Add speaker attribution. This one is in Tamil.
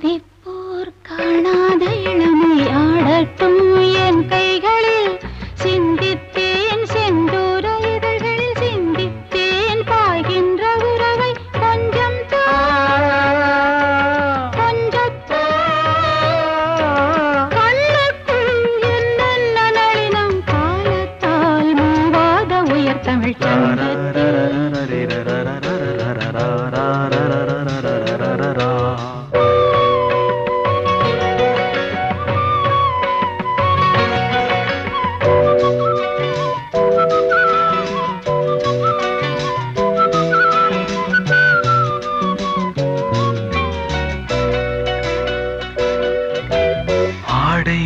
Speaker 1: சிந்திப்போர் காணாத இளமை ஆடட்டும் என் கைகளில். சிந்தித்தேன் செந்தூர இதழ்களில் சிந்தித்தேன் பாய்கின்ற உறவை. கொஞ்சம் கொஞ்சத்தோ கண்ணுக்குள் என்னென்ன நளினம் காலத்தால் மூவாத உயர் தமிழ் சங்கத்தில்.
Speaker 2: ஆடை